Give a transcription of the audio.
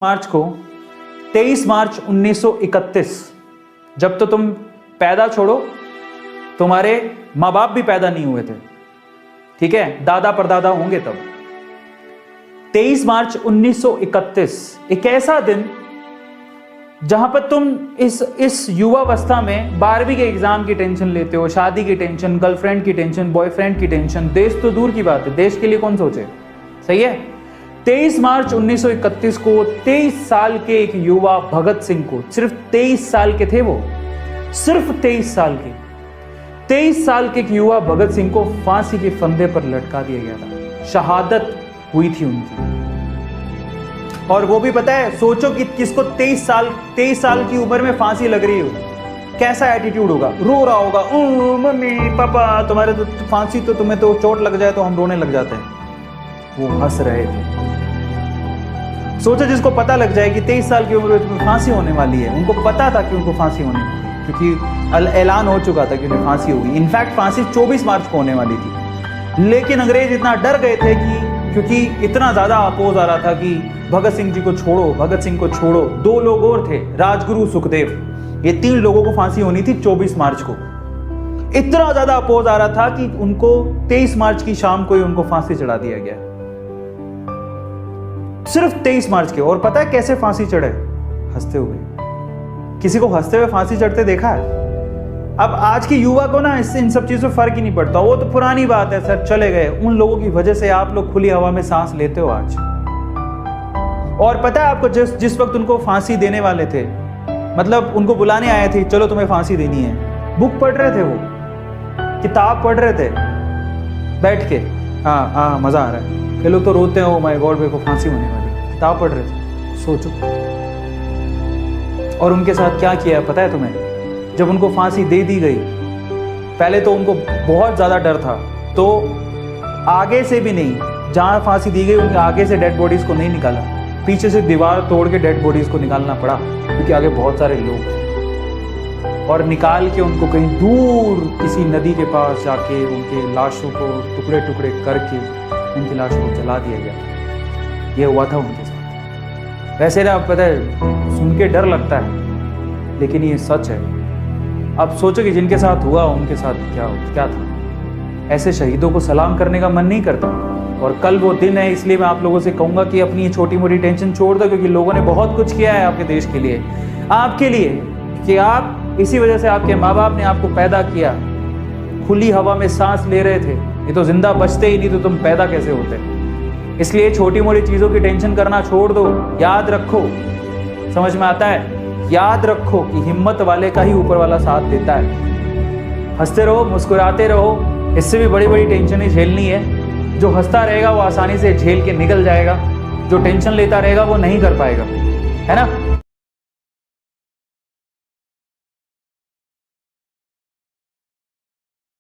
मार्च को 23 मार्च 1931, जब तो तुम पैदा छोड़ो, तुम्हारे माँ बाप भी पैदा नहीं हुए थे, ठीक है, दादा परदादा होंगे तब। 23 मार्च 1931 एक ऐसा दिन जहां पर तुम इस युवावस्था में 12वीं के एग्जाम की टेंशन लेते हो, शादी की टेंशन, गर्लफ्रेंड की टेंशन, बॉयफ्रेंड की टेंशन। देश तो दूर की बात है, देश के लिए कौन सोचे, सही है। 23 मार्च 1931 को 23 साल के एक युवा भगत सिंह को, सिर्फ 23 साल के थे वो, सिर्फ 23 साल के, 23 साल के एक युवा भगत सिंह को फांसी के फंदे पर लटका दिया गया था। शहादत हुई थी उनकी। और वो भी पता है, सोचो कि किसको 23 साल की उम्र में फांसी लग रही हो, कैसा एटीट्यूड होगा, रो रहा होगा, मम्मी पापा तुम्हारे तो फांसी, तो तुम्हें तो चोट लग जाए तो हम रोने लग जाते हैं। वो हंस रहे थे। सोचो जिसको पता लग जाए कि 23 साल की उम्र में तुम्हें फांसी होने वाली है, उनको पता था कि उनको फांसी होने वाली है, क्योंकि ऐलान हो चुका था कि उन्हें फांसी होगी। इनफैक्ट फांसी 24 मार्च को होने वाली थी, लेकिन अंग्रेज इतना डर गए थे कि क्योंकि इतना ज्यादा अपोज आ रहा था कि भगत सिंह जी को छोड़ो, भगत सिंह को छोड़ो। 2 लोग और थे, राजगुरु, सुखदेव, ये 3 लोगों को फांसी होनी थी 24 मार्च को। इतना ज्यादा अपोज आ रहा था कि उनको 23 मार्च की शाम को ही उनको फांसी चढ़ा दिया गया, सिर्फ 23 मार्च के। और पता है कैसे फांसी चढ़े? हंसते हुए। किसी को हंसते हुए फांसी चढ़ते देखा है? अब आज के युवा को ना इससे इन सब चीजों से फर्क ही नहीं पड़ता, वो तो पुरानी बात है सर, चले गए। उन लोगों की वजह से आप लोग खुली हवा में सांस लेते हो आज। और पता है आपको, जिस वक्त उनको फांसी देने वाले थे, मतलब उनको बुलाने आए थे, चलो तुम्हें फांसी देनी है, बुक पढ़ रहे थे, वो किताब पढ़ रहे थे बैठ के। हाँ मजा आ रहा है। ये लोग तो रोते हैं, ओ माय गॉड मेरे को फांसी होने वाली, किताब पढ़ रहे थे, सोचो। और उनके साथ क्या किया पता है तुम्हें? जब उनको फांसी दे दी गई, पहले तो उनको बहुत ज़्यादा डर था, तो आगे से भी नहीं, जहाँ फांसी दी गई उनके आगे से डेड बॉडीज़ को नहीं निकाला, पीछे से दीवार तोड़ के डेड बॉडीज़ को निकालना पड़ा, क्योंकि आगे बहुत सारे लोग थे। और निकाल के उनको कहीं दूर किसी नदी के पास जाके उनके लाशों को टुकड़े टुकड़े करके उनकी लाशों को जला दिया गया। ये हुआ था उनके साथ। वैसे ना पता है, सुन के डर लगता है, लेकिन ये सच है। अब सोचो कि जिनके साथ हुआ उनके साथ क्या था। ऐसे शहीदों को सलाम करने का मन नहीं करता। और कल वो दिन है, इसलिए मैं आप लोगों से कहूँगा कि अपनी ये छोटी मोटी टेंशन छोड़ दो, क्योंकि लोगों ने बहुत कुछ किया है आपके देश के लिए, आपके लिए, कि आप इसी वजह से आपके माँ बाप ने आपको पैदा किया, खुली हवा में सांस ले रहे थे, ये तो जिंदा बचते ही नहीं तो तुम पैदा कैसे होते। इसलिए छोटी मोटी चीज़ों की टेंशन करना छोड़ दो। याद रखो, समझ में आता है, याद रखो कि हिम्मत वाले का ही ऊपर वाला साथ देता है। हंसते रहो, मुस्कुराते रहो, इससे भी बड़ी बड़ी टेंशनें झेलनी है। जो हंसता रहेगा वो आसानी से झेल के निकल जाएगा, जो टेंशन लेता रहेगा वो नहीं कर पाएगा, है ना।